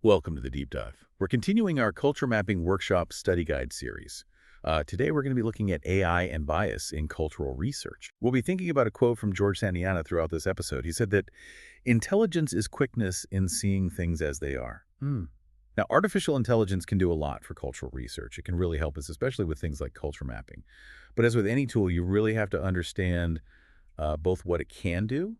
Welcome to the Deep Dive. We're continuing our Culture Mapping Workshop Study Guide series. Today we're going to be looking at AI and bias in cultural research. We'll be thinking about a quote from George Santayana throughout this episode. He said that intelligence is quickness in seeing things as they are. Now, artificial intelligence can do a lot for cultural research. It can really help us, especially with things like culture mapping. But as with any tool, you really have to understand both what it can do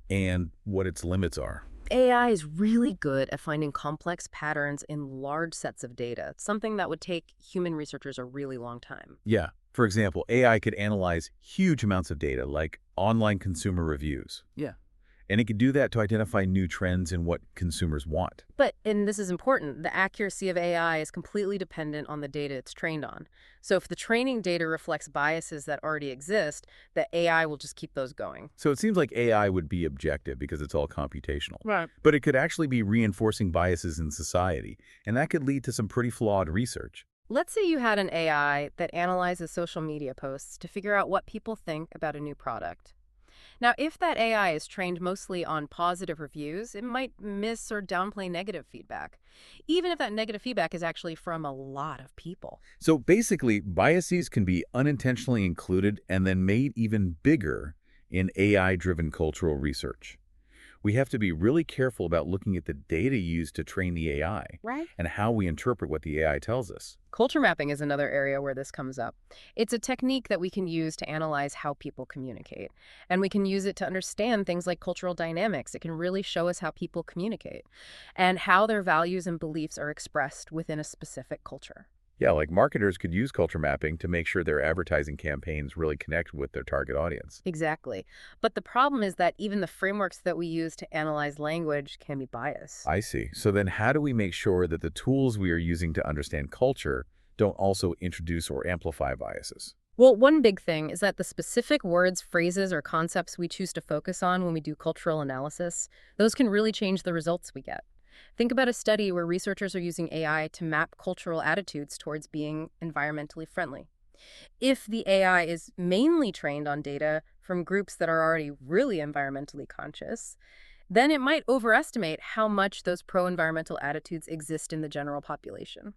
and what its limits are. AI is really good at finding complex patterns in large sets of data, something that would take human researchers a really long time. Yeah. For example, AI could analyze huge amounts of data, like online consumer reviews. Yeah. And it could do that to identify new trends in what consumers want. But, and this is important, the accuracy of AI is completely dependent on the data it's trained on. So if the training data reflects biases that already exist, the AI will just keep those going. So it seems like AI would be objective because it's all computational. Right. But it could actually be reinforcing biases in society, and that could lead to some pretty flawed research. Let's say you had an AI that analyzes social media posts to figure out what people think about a new product. Now, if that AI is trained mostly on positive reviews, it might miss or downplay negative feedback, even if that negative feedback is actually from a lot of people. So basically, biases can be unintentionally included and then made even bigger in AI-driven cultural research. We have to be really careful about looking at the data used to train the AI Right. and how we interpret what the AI tells us. Culture mapping is another area where this comes up. It's a technique that we can use to analyze how people communicate. And we can use it to understand things like cultural dynamics. It can really show us how people communicate and how their values and beliefs are expressed within a specific culture. Yeah, like marketers could use culture mapping to make sure their advertising campaigns really connect with their target audience. Exactly. But the problem is that even the frameworks that we use to analyze language can be biased. I see. So then how do we make sure that the tools we are using to understand culture don't also introduce or amplify biases? Well, one big thing is that the specific words, phrases, or concepts we choose to focus on when we do cultural analysis, those can really change the results we get. Think about a study where researchers are using AI to map cultural attitudes towards being environmentally friendly. If the AI is mainly trained on data from groups that are already really environmentally conscious, then it might overestimate how much those pro-environmental attitudes exist in the general population.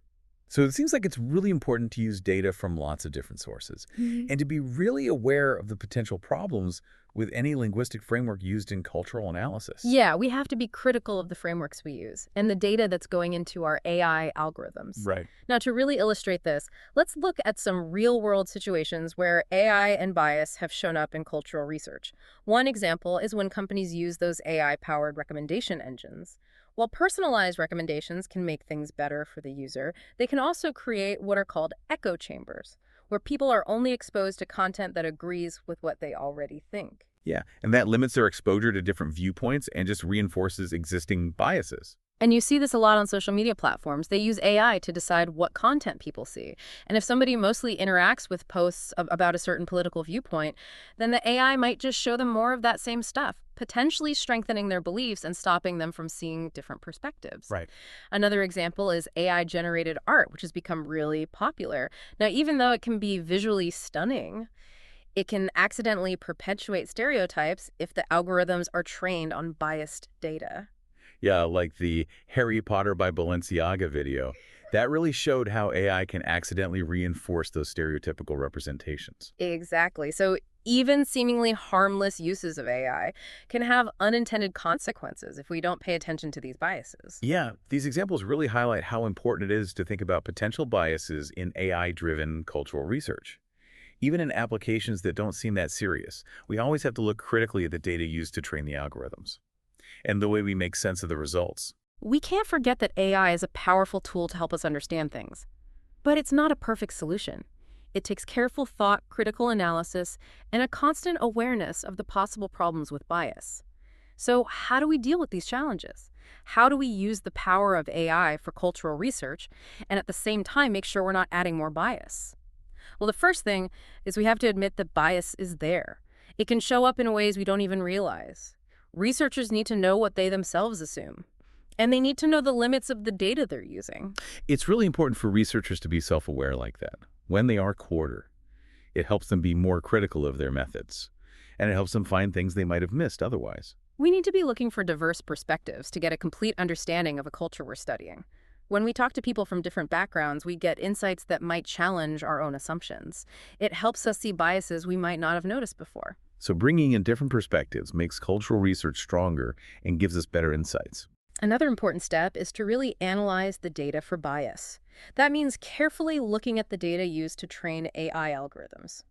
So it seems like it's really important to use data from lots of different sources and to be really aware of the potential problems with any linguistic framework used in cultural analysis. Yeah, we have to be critical of the frameworks we use and the data that's going into our AI algorithms. Right. Now, to really illustrate this, let's look at some real-world situations where AI and bias have shown up in cultural research. One example is when companies use those AI-powered recommendation engines. While personalized recommendations can make things better for the user, they can also create what are called echo chambers, where people are only exposed to content that agrees with what they already think. Yeah, and that limits their exposure to different viewpoints and just reinforces existing biases. And you see this a lot on social media platforms. They use AI to decide what content people see. And if somebody mostly interacts with posts about a certain political viewpoint, then the AI might just show them more of that same stuff, potentially strengthening their beliefs and stopping them from seeing different perspectives. Right. Another example is AI-generated art, which has become really popular. Now, even though it can be visually stunning, it can accidentally perpetuate stereotypes if the algorithms are trained on biased data. Yeah, like the Harry Potter by Balenciaga video. That really showed how AI can accidentally reinforce those stereotypical representations. Exactly. So even seemingly harmless uses of AI can have unintended consequences if we don't pay attention to these biases. Yeah, these examples really highlight how important it is to think about potential biases in AI-driven cultural research. Even in applications that don't seem that serious, we always have to look critically at the data used to train the algorithms and the way we make sense of the results. We can't forget that AI is a powerful tool to help us understand things, but it's not a perfect solution. It takes careful thought, critical analysis, and a constant awareness of the possible problems with bias. So how do we deal with these challenges? How do we use the power of AI for cultural research and at the same time make sure we're not adding more bias? Well, the first thing is we have to admit that bias is there. It can show up in ways we don't even realize. Researchers need to know what they themselves assume, and they need to know the limits of the data they're using. It's really important for researchers to be self-aware like that. When they are quarter, it helps them be more critical of their methods, and it helps them find things they might have missed otherwise. We need to be looking for diverse perspectives to get a complete understanding of a culture we're studying. When we talk to people from different backgrounds, we get insights that might challenge our own assumptions. It helps us see biases we might not have noticed before. So bringing in different perspectives makes cultural research stronger and gives us better insights. Another important step is to really analyze the data for bias. That means carefully looking at the data used to train AI algorithms.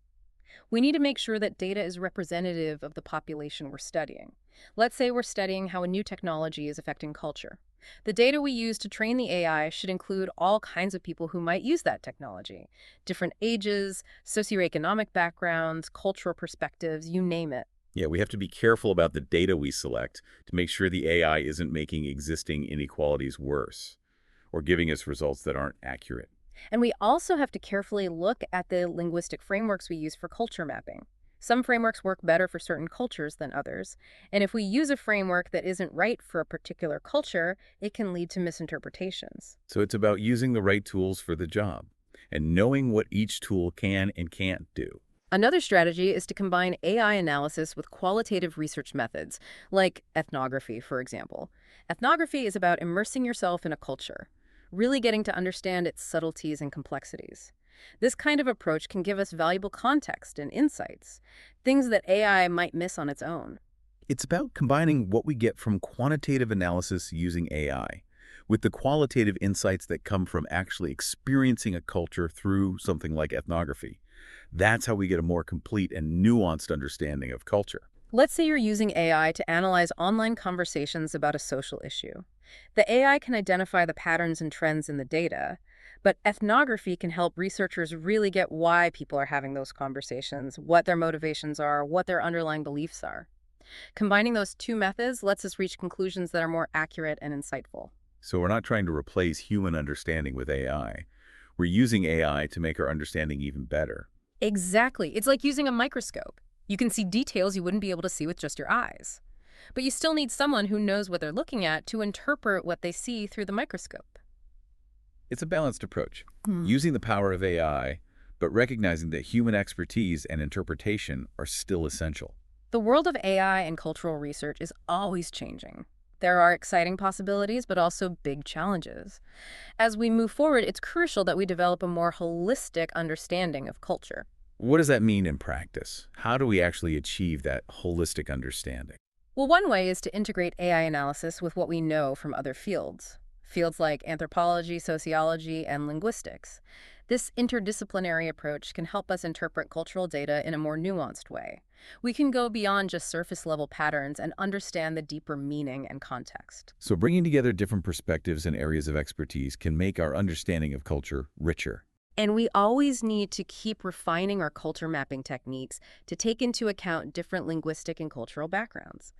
We need to make sure that data is representative of the population we're studying. Let's say we're studying how a new technology is affecting culture. The data we use to train the AI should include all kinds of people who might use that technology. Different ages, socioeconomic backgrounds, cultural perspectives, you name it. Yeah, we have to be careful about the data we select to make sure the AI isn't making existing inequalities worse or giving us results that aren't accurate. And we also have to carefully look at the linguistic frameworks we use for culture mapping. Some frameworks work better for certain cultures than others, and if we use a framework that isn't right for a particular culture, it can lead to misinterpretations. So it's about using the right tools for the job and knowing what each tool can and can't do. Another strategy is to combine AI analysis with qualitative research methods, like ethnography, for example. Ethnography is about immersing yourself in a culture, really getting to understand its subtleties and complexities. This kind of approach can give us valuable context and insights, things that AI might miss on its own. It's about combining what we get from quantitative analysis using AI with the qualitative insights that come from actually experiencing a culture through something like ethnography. That's how we get a more complete and nuanced understanding of culture. Let's say you're using AI to analyze online conversations about a social issue. The AI can identify the patterns and trends in the data, but ethnography can help researchers really get why people are having those conversations, what their motivations are, what their underlying beliefs are. Combining those two methods lets us reach conclusions that are more accurate and insightful. So we're not trying to replace human understanding with AI. We're using AI to make our understanding even better. Exactly. It's like using a microscope. You can see details you wouldn't be able to see with just your eyes. But you still need someone who knows what they're looking at to interpret what they see through the microscope. It's a balanced approach, Hmm. using the power of AI, but recognizing that human expertise and interpretation are still essential. The world of AI and cultural research is always changing. There are exciting possibilities, but also big challenges. As we move forward, it's crucial that we develop a more holistic understanding of culture. What does that mean in practice? How do we actually achieve that holistic understanding? Well, one way is to integrate AI analysis with what we know from other fields. Fields like anthropology, sociology, and linguistics. This interdisciplinary approach can help us interpret cultural data in a more nuanced way. We can go beyond just surface-level patterns and understand the deeper meaning and context. So bringing together different perspectives and areas of expertise can make our understanding of culture richer. And we always need to keep refining our culture mapping techniques to take into account different linguistic and cultural backgrounds.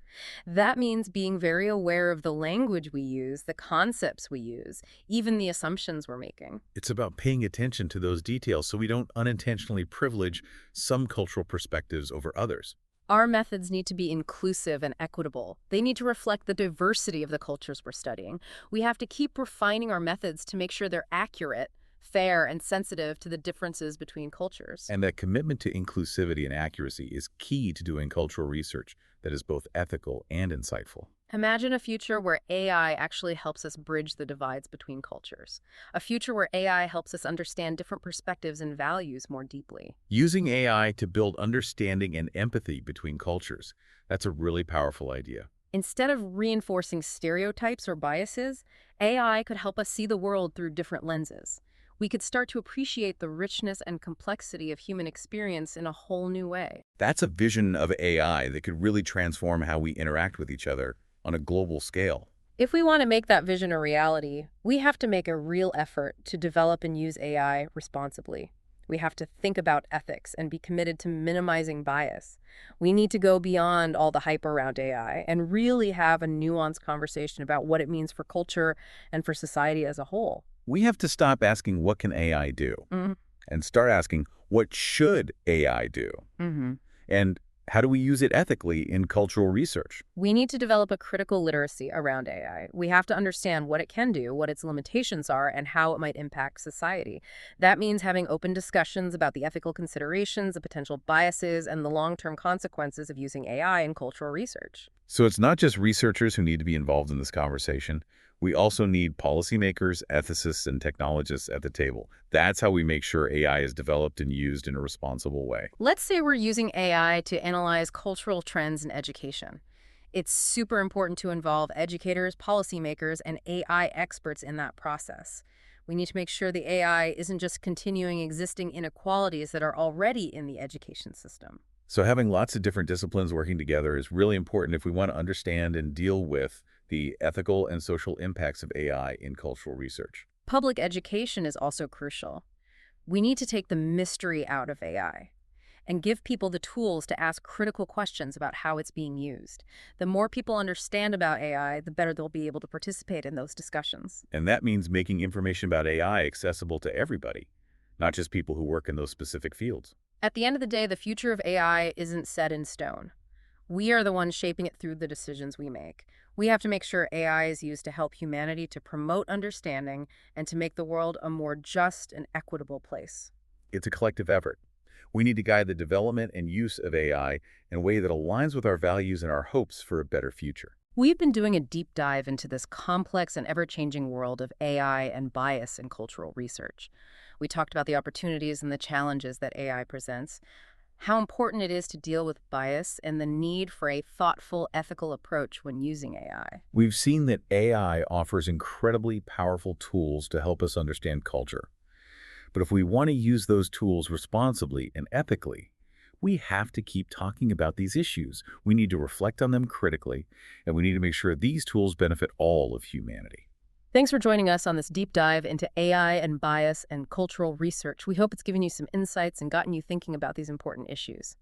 That means being very aware of the language we use, the concepts we use, even the assumptions we're making. It's about paying attention to those details so we don't unintentionally privilege some cultural perspectives over others. Our methods need to be inclusive and equitable. They need to reflect the diversity of the cultures we're studying. We have to keep refining our methods to make sure they're accurate, fair, and sensitive to the differences between cultures. And that commitment to inclusivity and accuracy is key to doing cultural research that is both ethical and insightful. Imagine a future where AI actually helps us bridge the divides between cultures. A future where AI helps us understand different perspectives and values more deeply. Using AI to build understanding and empathy between cultures, that's a really powerful idea. Instead of reinforcing stereotypes or biases, AI could help us see the world through different lenses. We could start to appreciate the richness and complexity of human experience in a whole new way. That's a vision of AI that could really transform how we interact with each other on a global scale. If we want to make that vision a reality, we have to make a real effort to develop and use AI responsibly. We have to think about ethics and be committed to minimizing bias. We need to go beyond all the hype around AI and really have a nuanced conversation about what it means for culture and for society as a whole. We have to stop asking, what can AI do? Mm-hmm. And start asking, what should AI do? Mm-hmm. And How do we use it ethically in cultural research? We need to develop a critical literacy around AI. We have to understand what it can do, what its limitations are, and how it might impact society. That means having open discussions about the ethical considerations, the potential biases, and the long-term consequences of using AI in cultural research. So it's not just researchers who need to be involved in this conversation. We also need policymakers, ethicists, and technologists at the table. That's how we make sure AI is developed and used in a responsible way. Let's say we're using AI to analyze cultural trends in education. It's super important to involve educators, policymakers, and AI experts in that process. We need to make sure the AI isn't just continuing existing inequalities that are already in the education system. So having lots of different disciplines working together is really important if we want to understand and deal with the ethical and social impacts of AI in cultural research. Public education is also crucial. We need to take the mystery out of AI and give people the tools to ask critical questions about how it's being used. The more people understand about AI, the better they'll be able to participate in those discussions. And that means making information about AI accessible to everybody, not just people who work in those specific fields. At the end of the day, the future of AI isn't set in stone. We are the ones shaping it through the decisions we make. We have to make sure AI is used to help humanity to promote understanding and to make the world a more just and equitable place. It's a collective effort. We need to guide the development and use of AI in a way that aligns with our values and our hopes for a better future. We've been doing a deep dive into this complex and ever-changing world of AI and bias in cultural research. We talked about the opportunities and the challenges that AI presents, how important it is to deal with bias, and the need for a thoughtful, ethical approach when using AI. We've seen that AI offers incredibly powerful tools to help us understand culture. But if we want to use those tools responsibly and ethically, we have to keep talking about these issues. We need to reflect on them critically, and we need to make sure these tools benefit all of humanity. Thanks for joining us on this deep dive into AI and bias and cultural research. We hope it's given you some insights and gotten you thinking about these important issues.